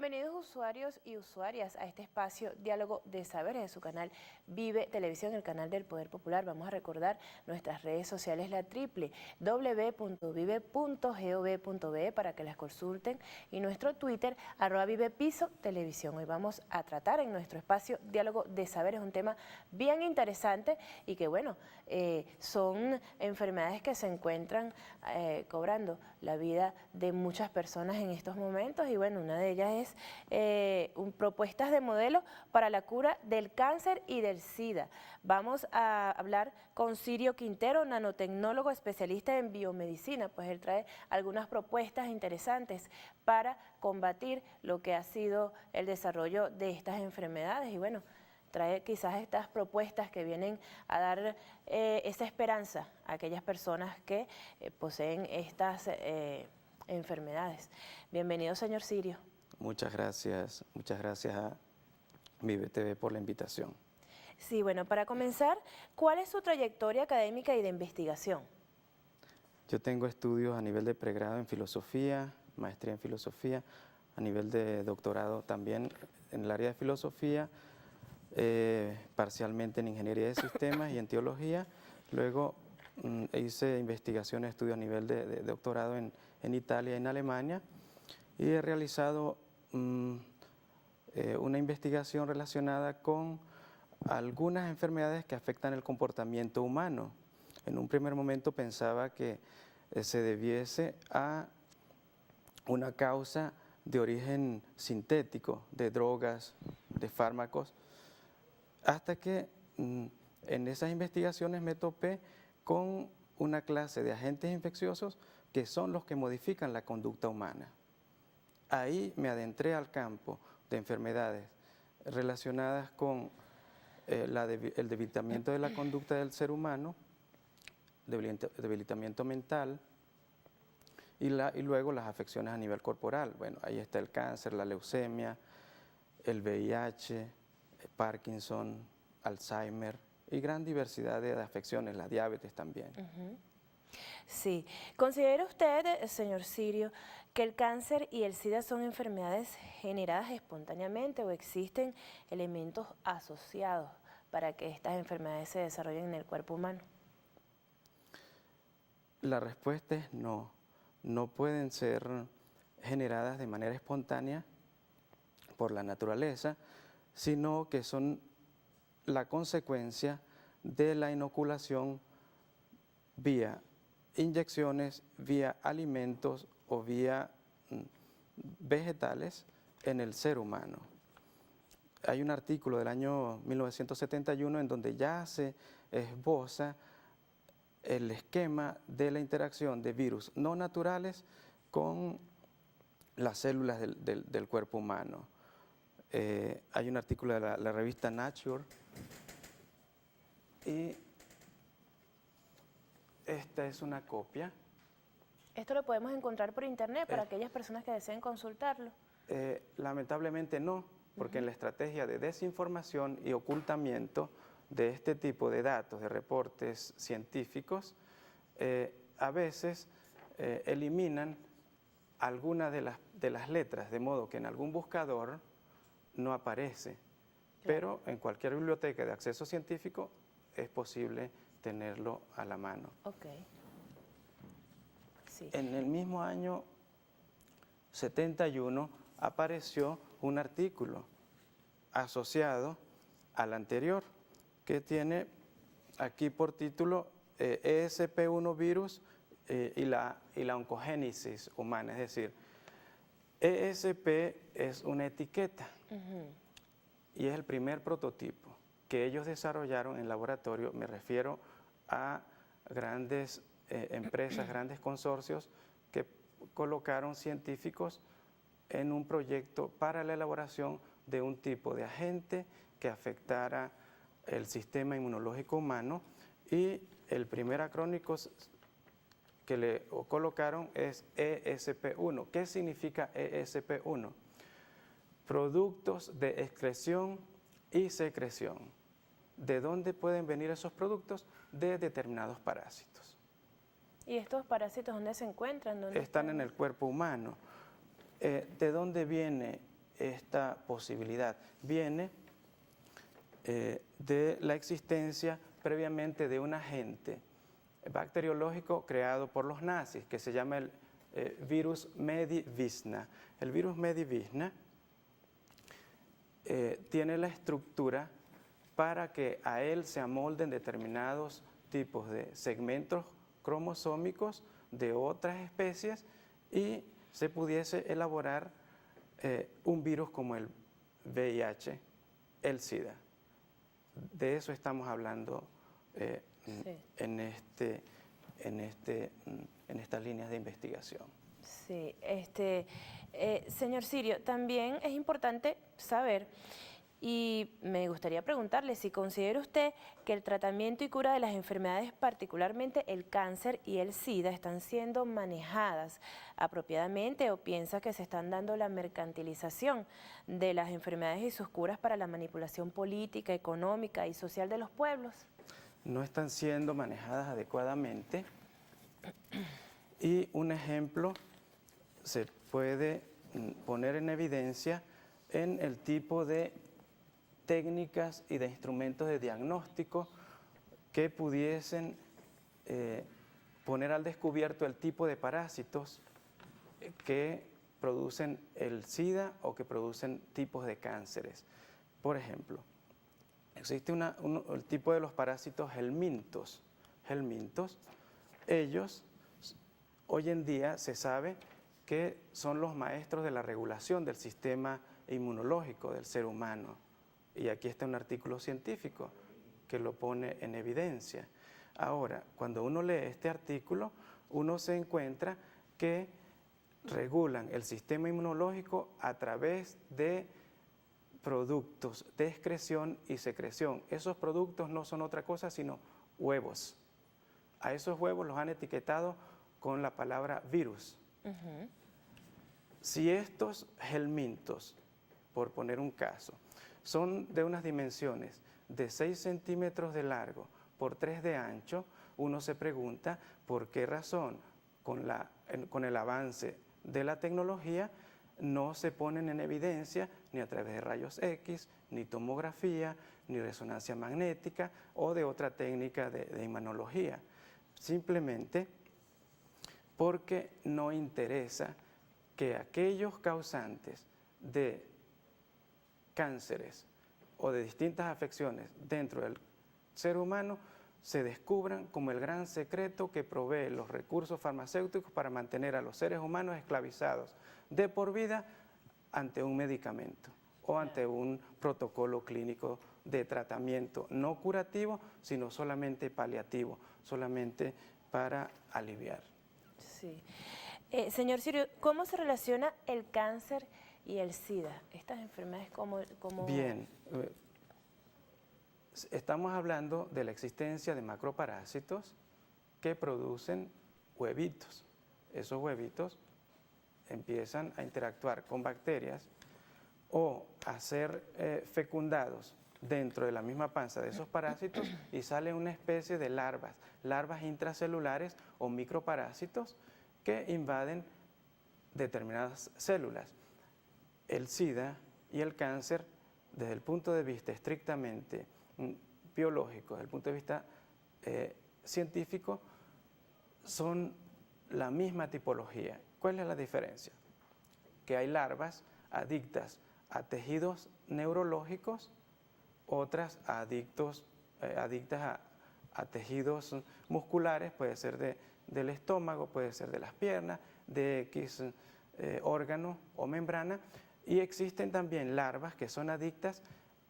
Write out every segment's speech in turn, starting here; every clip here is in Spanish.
Bienvenidos usuarios y usuarias a este espacio Diálogo de Saberes de su canal Vive Televisión, el canal del Poder Popular. Vamos a recordar nuestras redes sociales, la www.vive.gov.be para que las consulten, y nuestro Twitter @vivepiso-televisión. Hoy vamos a tratar en nuestro espacio Diálogo de Saberes un tema bien interesante y que bueno, son enfermedades que se encuentran cobrando la vida de muchas personas en estos momentos, y bueno, una de ellas es propuestas de modelo para la cura del cáncer y del SIDA. Vamos a hablar con Sirio Quintero, nanotecnólogo especialista en biomedicina, pues él trae algunas propuestas interesantes para combatir lo que ha sido el desarrollo de estas enfermedades, y bueno, trae quizás estas propuestas que vienen a dar esa esperanza a aquellas personas que poseen estas enfermedades. Bienvenido, señor Sirio. Muchas gracias a Vive TV por la invitación. Sí, bueno, para comenzar, ¿cuál es su trayectoria académica y de investigación? Yo tengo estudios a nivel de pregrado en filosofía, maestría en filosofía, a nivel de doctorado también en el área de filosofía, parcialmente en ingeniería de sistemas y en teología. Luego hice investigación, estudio a nivel de doctorado en Italia y en Alemania, y he realizado una investigación relacionada con algunas enfermedades que afectan el comportamiento humano. En un primer momento pensaba que se debiese a una causa de origen sintético, de drogas, de fármacos, hasta que en esas investigaciones me topé con una clase de agentes infecciosos que son los que modifican la conducta humana. Ahí me adentré al campo de enfermedades relacionadas con el debilitamiento de la conducta del ser humano, debilitamiento mental y luego las afecciones a nivel corporal. Bueno, ahí está el cáncer, la leucemia, el VIH, Parkinson, Alzheimer y gran diversidad de afecciones, la diabetes también. Sí. ¿Considera usted, señor Sirio, que el cáncer y el SIDA son enfermedades generadas espontáneamente o existen elementos asociados para que estas enfermedades se desarrollen en el cuerpo humano? La respuesta es no. No pueden ser generadas de manera espontánea por la naturaleza, sino que son la consecuencia de la inoculación vía inyecciones, vía alimentos o vía vegetales en el ser humano. Hay un artículo del año 1971 en donde ya se esboza el esquema de la interacción de virus no naturales con las células del cuerpo humano. Hay un artículo de la revista Nature, y esta es una copia. ¿Esto lo podemos encontrar por internet para aquellas personas que deseen consultarlo? Lamentablemente no, porque en la estrategia de desinformación y ocultamiento de este tipo de datos, de reportes científicos, a veces eliminan algunas de las letras, de modo que en algún buscador no aparece. Claro. Pero en cualquier biblioteca de acceso científico es posible tenerlo a la mano. Okay. Sí. En el mismo año 71 apareció un artículo asociado al anterior que tiene aquí por título ESP1 virus y la oncogénesis humana. Es decir, ESP es una etiqueta y es el primer prototipo que ellos desarrollaron en laboratorio. Me refiero a grandes empresas, grandes consorcios que colocaron científicos en un proyecto para la elaboración de un tipo de agente que afectara el sistema inmunológico humano, y el primer acrónico que le colocaron es ESP1. ¿Qué significa ESP1? Productos de excreción y secreción. ¿De dónde pueden venir esos productos? De determinados parásitos. ¿Y estos parásitos dónde se encuentran? Están en el cuerpo humano. ¿De dónde viene esta posibilidad? Viene de la existencia previamente de un agente bacteriológico creado por los nazis que se llama el virus Medivisna. El virus Medivisna tiene la estructura para que a él se amolden determinados tipos de segmentos cromosómicos de otras especies y se pudiese elaborar un virus como el VIH, el SIDA. De eso estamos hablando Sí. en estas líneas de investigación. Sí, señor Sirio, también es importante saber, y me gustaría preguntarle si considera usted que el tratamiento y cura de las enfermedades, particularmente el cáncer y el SIDA, están siendo manejadas apropiadamente o piensa que se están dando la mercantilización de las enfermedades y sus curas para la manipulación política, económica y social de los pueblos. No están siendo manejadas adecuadamente y un ejemplo se puede poner en evidencia en el tipo de técnicas y de instrumentos de diagnóstico que pudiesen poner al descubierto el tipo de parásitos que producen el SIDA o que producen tipos de cánceres. Por ejemplo, existe el tipo de los parásitos helmintos. Ellos, hoy en día se sabe que son los maestros de la regulación del sistema inmunológico del ser humano. Y aquí está un artículo científico que lo pone en evidencia. Ahora, cuando uno lee este artículo, uno se encuentra que regulan el sistema inmunológico a través de productos de excreción y secreción. Esos productos no son otra cosa sino huevos. A esos huevos los han etiquetado con la palabra virus. Si estos helmintos, por poner un caso, son de unas dimensiones de 6 centímetros de largo por 3 de ancho, uno se pregunta por qué razón con el avance de la tecnología no se ponen en evidencia ni a través de rayos X, ni tomografía, ni resonancia magnética o de otra técnica de imanología. Simplemente porque no interesa que aquellos causantes de cánceres o de distintas afecciones dentro del ser humano se descubran como el gran secreto que provee los recursos farmacéuticos para mantener a los seres humanos esclavizados de por vida ante un medicamento o ante un protocolo clínico de tratamiento no curativo, sino solamente paliativo, solamente para aliviar. Sí. Señor Sirio, ¿cómo se relaciona el cáncer y el SIDA? Estas enfermedades, ¿cómo? Bien, estamos hablando de la existencia de macroparásitos que producen huevitos. Esos huevitos empiezan a interactuar con bacterias o a ser fecundados dentro de la misma panza de esos parásitos y sale una especie de larvas intracelulares o microparásitos que invaden determinadas células. El SIDA y el cáncer, desde el punto de vista estrictamente biológico, desde el punto de vista científico, son la misma tipología. ¿Cuál es la diferencia? Que hay larvas adictas a tejidos neurológicos, otras adictas a tejidos musculares, puede ser del estómago, puede ser de las piernas, de X órgano o membrana, y existen también larvas que son adictas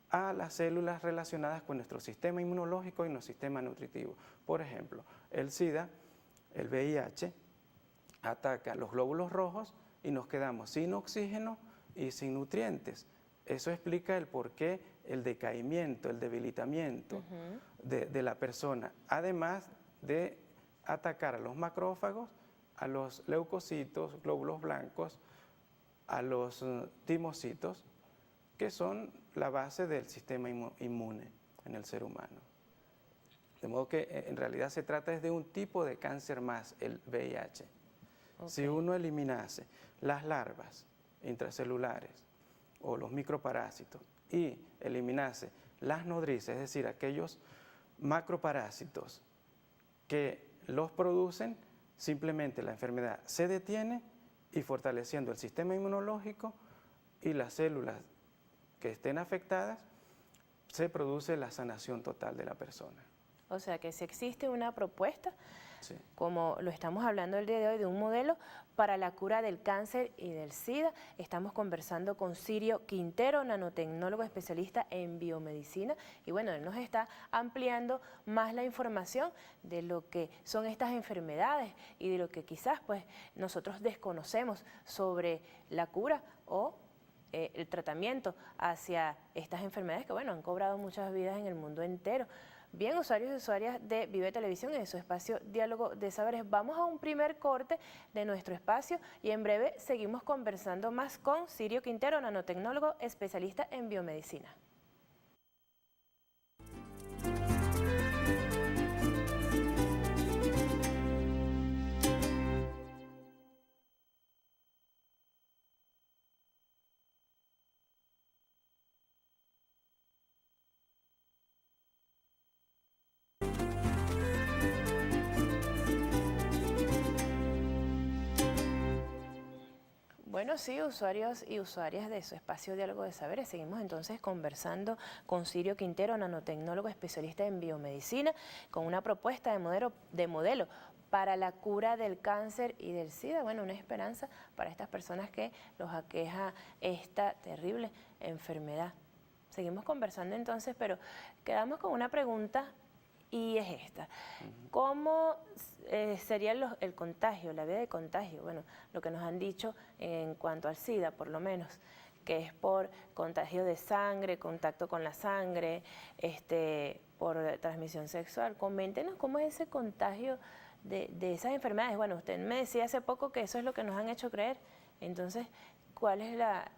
a las células relacionadas con nuestro sistema inmunológico y nuestro sistema nutritivo. Por ejemplo, el SIDA, el VIH, ataca los glóbulos rojos y nos quedamos sin oxígeno y sin nutrientes. Eso explica el porqué, el decaimiento, el debilitamiento de la persona, además de atacar a los macrófagos, a los leucocitos, glóbulos blancos, a los timocitos, que son la base del sistema inmune en el ser humano. De modo que en realidad se trata de un tipo de cáncer más, el VIH. Okay. Si uno eliminase las larvas intracelulares o los microparásitos y eliminase las nodrizas, es decir, aquellos macroparásitos que los producen, simplemente la enfermedad se detiene y fortaleciendo el sistema inmunológico y las células que estén afectadas, se produce la sanación total de la persona. O sea que si existe una propuesta, Sí. como lo estamos hablando el día de hoy, de un modelo para la cura del cáncer y del SIDA. Estamos conversando con Sirio Quintero, nanotecnólogo especialista en biomedicina. Y bueno, él nos está ampliando más la información de lo que son estas enfermedades y de lo que quizás pues nosotros desconocemos sobre la cura o el tratamiento hacia estas enfermedades que bueno, han cobrado muchas vidas en el mundo entero. Bien, usuarios y usuarias de Vive Televisión, en su espacio Diálogo de Saberes, vamos a un primer corte de nuestro espacio y en breve seguimos conversando más con Sirio Quintero, nanotecnólogo especialista en biomedicina. Bueno, sí, usuarios y usuarias de su espacio Diálogo de Saberes, seguimos entonces conversando con Sirio Quintero, nanotecnólogo especialista en biomedicina, con una propuesta de modelo para la cura del cáncer y del SIDA. Bueno, una esperanza para estas personas que los aqueja esta terrible enfermedad. Seguimos conversando entonces, pero quedamos con una pregunta y es esta. ¿Cómo sería el contagio, la vía de contagio? Bueno, lo que nos han dicho en cuanto al SIDA, por lo menos, que es por contagio de sangre, contacto con la sangre, por transmisión sexual. Coméntenos cómo es ese contagio de esas enfermedades. Bueno, usted me decía hace poco que eso es lo que nos han hecho creer. Entonces, ¿cuál es la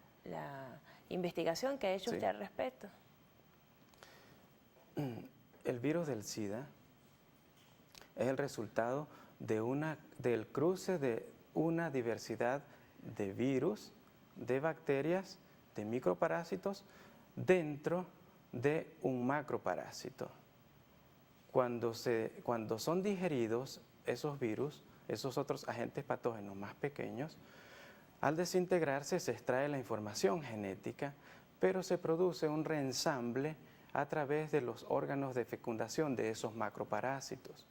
investigación que ha hecho usted al respecto? El virus del SIDA es el resultado del cruce de una diversidad de virus, de bacterias, de microparásitos dentro de un macroparásito. Cuando son digeridos esos virus, esos otros agentes patógenos más pequeños, al desintegrarse se extrae la información genética, pero se produce un reensamble a través de los órganos de fecundación de esos macroparásitos.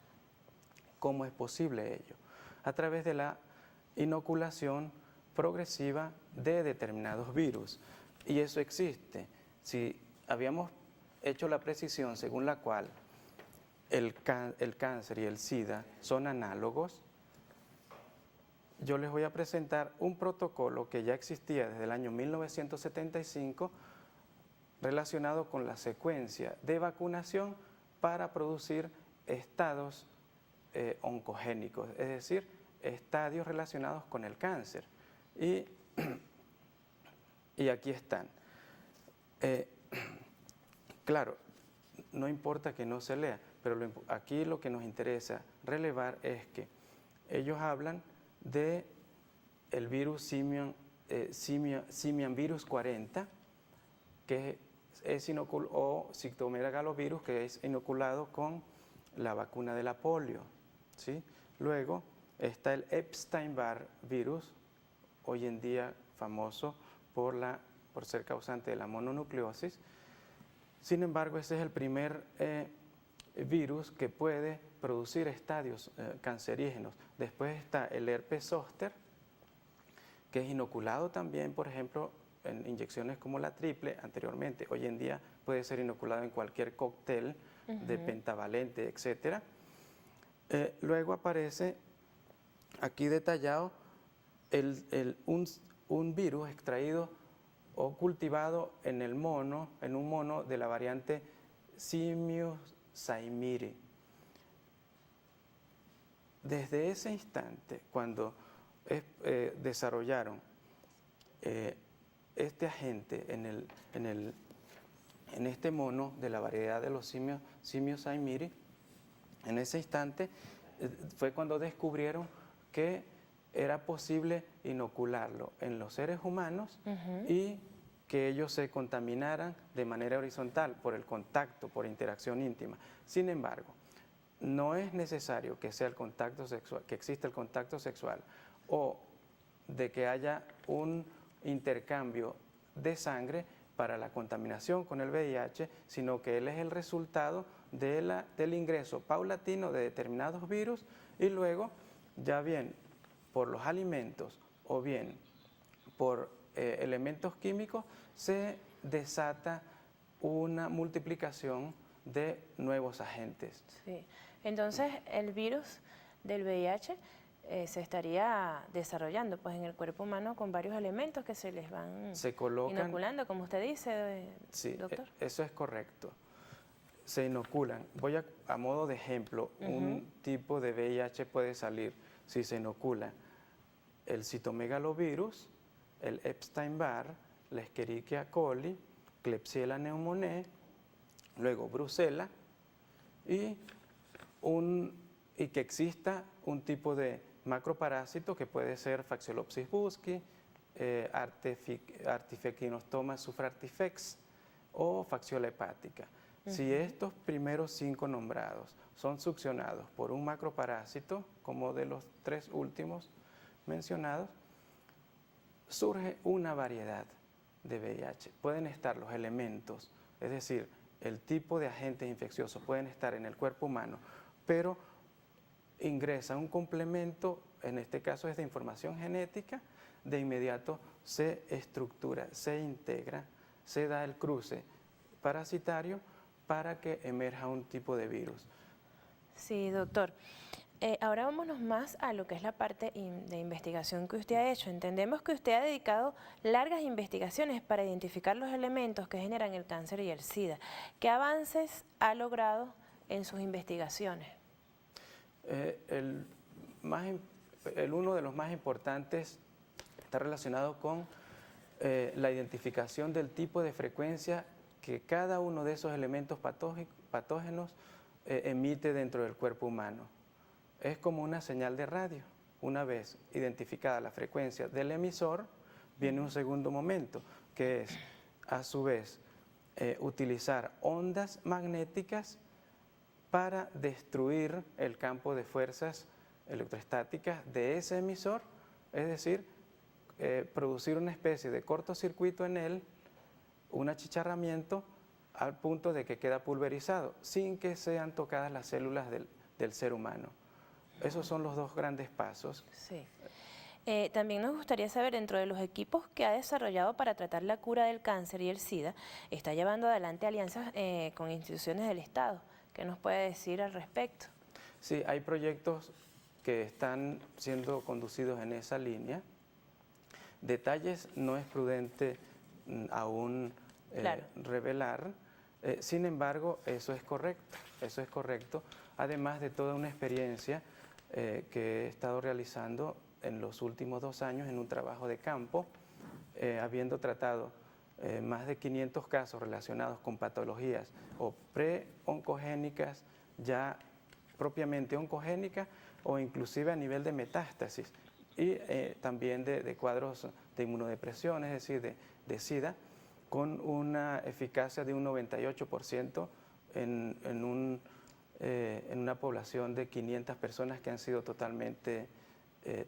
¿Cómo es posible ello? A través de la inoculación progresiva de determinados virus. Y eso existe. Si habíamos hecho la precisión según la cual el cáncer y el SIDA son análogos, yo les voy a presentar un protocolo que ya existía desde el año 1975 relacionado con la secuencia de vacunación para producir estados oncogénicos, es decir, estadios relacionados con el cáncer. Y aquí están. Claro, no importa que no se lea, pero aquí lo que nos interesa relevar es que ellos hablan de el virus simian virus 40, que es o citomegalovirus, que es inoculado con la vacuna de la polio, ¿sí? Luego está el Epstein-Barr virus, hoy en día famoso por ser causante de la mononucleosis. Sin embargo, ese es el primer virus que puede producir estadios cancerígenos. Después está el herpes zóster, que es inoculado también, por ejemplo, en inyecciones como la triple anteriormente. Hoy en día puede ser inoculado en cualquier cóctel de pentavalente, etc. Luego aparece aquí detallado un virus extraído o cultivado en un mono de la variante Simius saimiri. Desde ese instante, cuando desarrollaron este agente en este mono de la variedad de los Simius saimiri, en ese instante fue cuando descubrieron que era posible inocularlo en los seres humanos y que ellos se contaminaran de manera horizontal por el contacto, por interacción íntima. Sin embargo, no es necesario que sea el contacto sexual, que exista el contacto sexual o de que haya un intercambio de sangre para la contaminación con el VIH, sino que él es el resultado del ingreso paulatino de determinados virus y luego, ya bien por los alimentos o bien por elementos químicos, se desata una multiplicación de nuevos agentes. Sí. Entonces, el virus del VIH se estaría desarrollando pues, en el cuerpo humano con varios elementos que se les van inoculando, como usted dice, sí, doctor. Eso es correcto. Se inoculan. Voy a modo de ejemplo, un tipo de VIH puede salir si se inocula el citomegalovirus, el Epstein-Barr, la Escherichia coli, Klebsiella pneumoniae, luego Brucella y que exista un tipo de macroparásito que puede ser Phaeolopsis buschi, Artifekinostoma sufrartifex o Phaxiola hepática. Si estos primeros 5 nombrados son succionados por un macroparásito, como de los 3 últimos mencionados, surge una variedad de VIH. Pueden estar los elementos, es decir, el tipo de agentes infecciosos pueden estar en el cuerpo humano, pero ingresa un complemento, en este caso es de información genética, de inmediato se estructura, se integra, se da el cruce parasitario para que emerja un tipo de virus. Sí, doctor. Ahora vámonos más a lo que es la parte de investigación que usted ha hecho. Entendemos que usted ha dedicado largas investigaciones para identificar los elementos que generan el cáncer y el SIDA. ¿Qué avances ha logrado en sus investigaciones? Uno de los más importantes está relacionado con la identificación del tipo de frecuencia que cada uno de esos elementos patógenos emite dentro del cuerpo humano. Es como una señal de radio. Una vez identificada la frecuencia del emisor, viene un segundo momento, que es, a su vez, utilizar ondas magnéticas para destruir el campo de fuerzas electroestáticas de ese emisor, es decir, producir una especie de cortocircuito en él, un achicharramiento al punto de que queda pulverizado, sin que sean tocadas las células del ser humano. Esos son los 2 grandes pasos. Sí. También nos gustaría saber, dentro de los equipos que ha desarrollado para tratar la cura del cáncer y el SIDA, está llevando adelante alianzas con instituciones del Estado. ¿Qué nos puede decir al respecto? Sí, hay proyectos que están siendo conducidos en esa línea. Detalles no es prudente aún revelar, sin embargo, eso es correcto, además de toda una experiencia que he estado realizando en los últimos 2 años en un trabajo de campo, habiendo tratado más de 500 casos relacionados con patologías o pre-oncogénicas, ya propiamente oncogénicas o inclusive a nivel de metástasis y también de cuadros de inmunodepresión, es decir, de SIDA, con una eficacia de un 98% en una población de 500 personas que han sido totalmente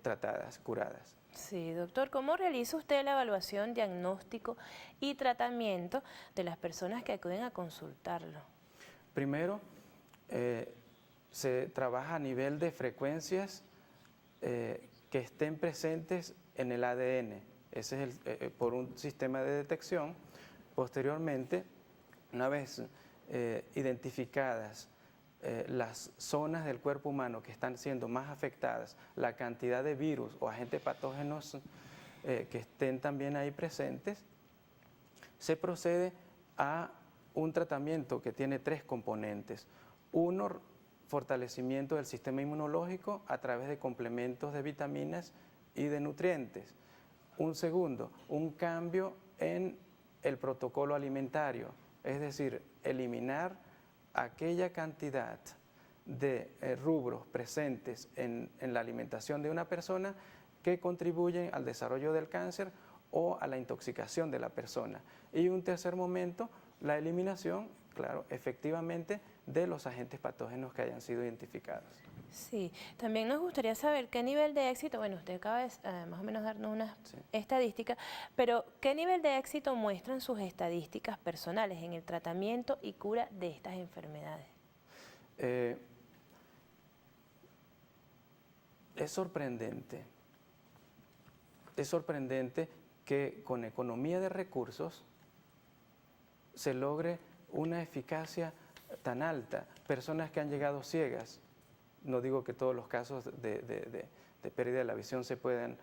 tratadas, curadas. Sí, doctor, ¿cómo realiza usted la evaluación, diagnóstico y tratamiento de las personas que acuden a consultarlo? Primero, se trabaja a nivel de frecuencias que estén presentes en el ADN. Ese es por un sistema de detección. Posteriormente, una vez identificadas las zonas del cuerpo humano que están siendo más afectadas, la cantidad de virus o agentes patógenos que estén también ahí presentes, se procede a un tratamiento que tiene 3 componentes. Uno, fortalecimiento del sistema inmunológico a través de complementos de vitaminas y de nutrientes. Un segundo, un cambio en el protocolo alimentario, es decir, eliminar aquella cantidad de rubros presentes en la alimentación de una persona que contribuyen al desarrollo del cáncer o a la intoxicación de la persona. Y un tercer momento, la eliminación, claro, efectivamente, de los agentes patógenos que hayan sido identificados. Sí, también nos gustaría saber qué nivel de éxito, bueno, usted acaba de más o menos darnos una estadística, pero qué nivel de éxito muestran sus estadísticas personales en el tratamiento y cura de estas enfermedades. Es sorprendente que con economía de recursos se logre una eficacia tan alta. Personas que han llegado ciegas, no digo que todos los casos de pérdida de la visión se puedan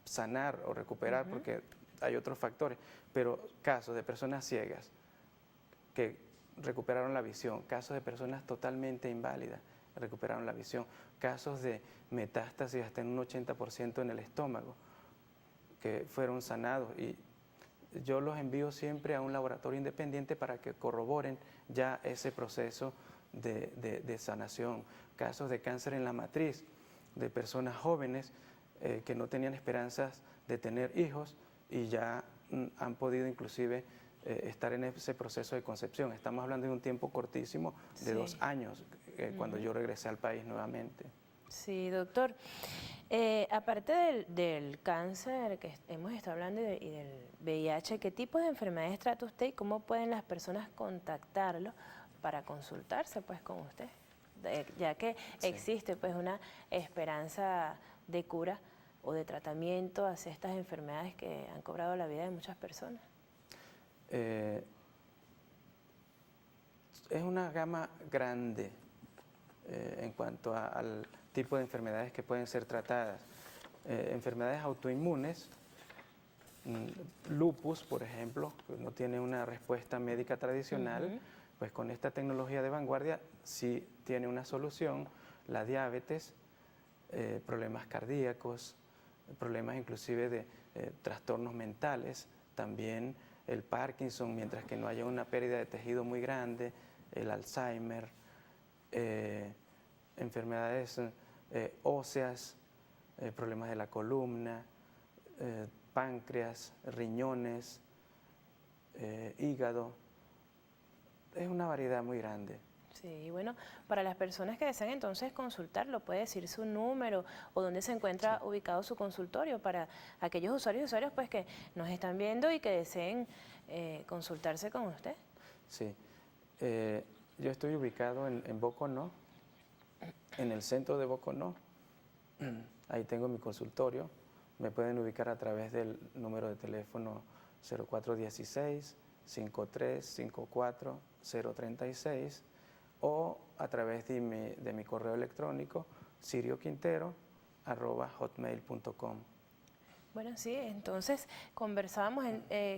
sanar o recuperar porque hay otros factores, pero casos de personas ciegas que recuperaron la visión, casos de personas totalmente inválidas, recuperaron la visión, casos de metástasis hasta en un 80% en el estómago, que fueron sanados, y yo los envío siempre a un laboratorio independiente para que corroboren ya ese proceso de sanación. Casos de cáncer en la matriz, de personas jóvenes que no tenían esperanzas de tener hijos y ya han podido inclusive estar en ese proceso de concepción. Estamos hablando de un tiempo cortísimo, de 2 años, cuando yo regresé al país nuevamente. Sí, doctor. Aparte del cáncer que hemos estado hablando y del VIH, ¿qué tipo de enfermedades trata usted y cómo pueden las personas contactarlo para consultarse pues con usted? Ya que existe pues una esperanza de cura o de tratamiento hacia estas enfermedades que han cobrado la vida de muchas personas. Es una gama grande en cuanto al tipo de enfermedades que pueden ser tratadas. Enfermedades autoinmunes, lupus, por ejemplo, que no tiene una respuesta médica tradicional, pues con esta tecnología de vanguardia sí tiene una solución. La diabetes, problemas cardíacos, problemas inclusive de trastornos mentales, también el Parkinson, mientras que no haya una pérdida de tejido muy grande, el Alzheimer, enfermedades óseas, problemas de la columna, páncreas, riñones, hígado. Es una variedad muy grande. Sí, bueno, para las personas que desean entonces consultarlo, puede decir su número o dónde se encuentra ubicado su consultorio para aquellos usuarios y usuarias pues que nos están viendo y que deseen consultarse con usted. Sí, yo estoy ubicado en Boconó, en el centro de Boconó. Ahí tengo mi consultorio. Me pueden ubicar a través del número de teléfono 0416-5354-036 o a través de mi correo electrónico sirioquintero@hotmail.com. Bueno, sí, entonces conversábamos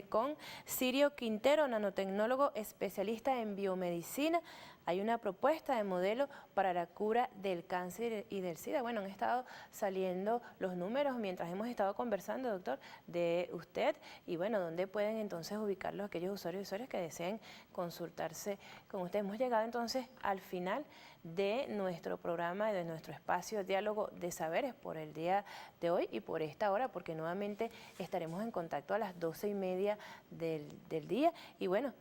con Sirio Quintero, nanotecnólogo especialista en biomedicina. Hay una propuesta de modelo para la cura del cáncer y del SIDA. Bueno, han estado saliendo los números mientras hemos estado conversando, doctor, de usted. Y bueno, ¿dónde pueden entonces ubicarlos aquellos usuarios y usuarias que deseen consultarse con usted? Hemos llegado entonces al final de nuestro programa, de nuestro espacio Diálogo de Saberes por el día de hoy y por esta hora, porque nuevamente estaremos en contacto a las 12:30 del día. Y bueno,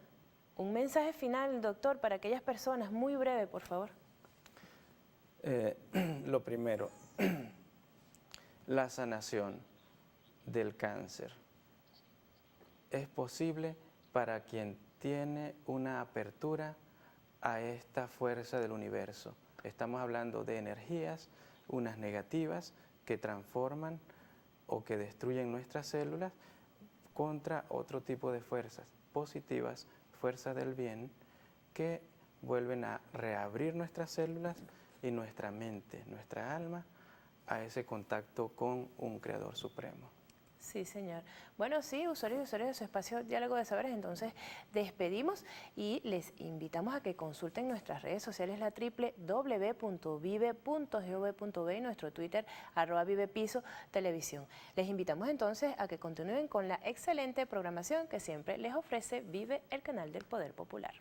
un mensaje final, doctor, para aquellas personas, muy breve, por favor. Lo primero, la sanación del cáncer es posible para quien tiene una apertura a esta fuerza del universo. Estamos hablando de energías, unas negativas que transforman o que destruyen nuestras células contra otro tipo de fuerzas positivas, fuerzas del bien, que vuelven a reabrir nuestras células y nuestra mente, nuestra alma, a ese contacto con un Creador Supremo. Sí, señor. Bueno, sí, usuarios y usuarias de su espacio Diálogo de Saberes, entonces despedimos y les invitamos a que consulten nuestras redes sociales, la www.vive.gov.be y nuestro Twitter, @vivepiso televisión. Les invitamos entonces a que continúen con la excelente programación que siempre les ofrece Vive, el canal del Poder Popular.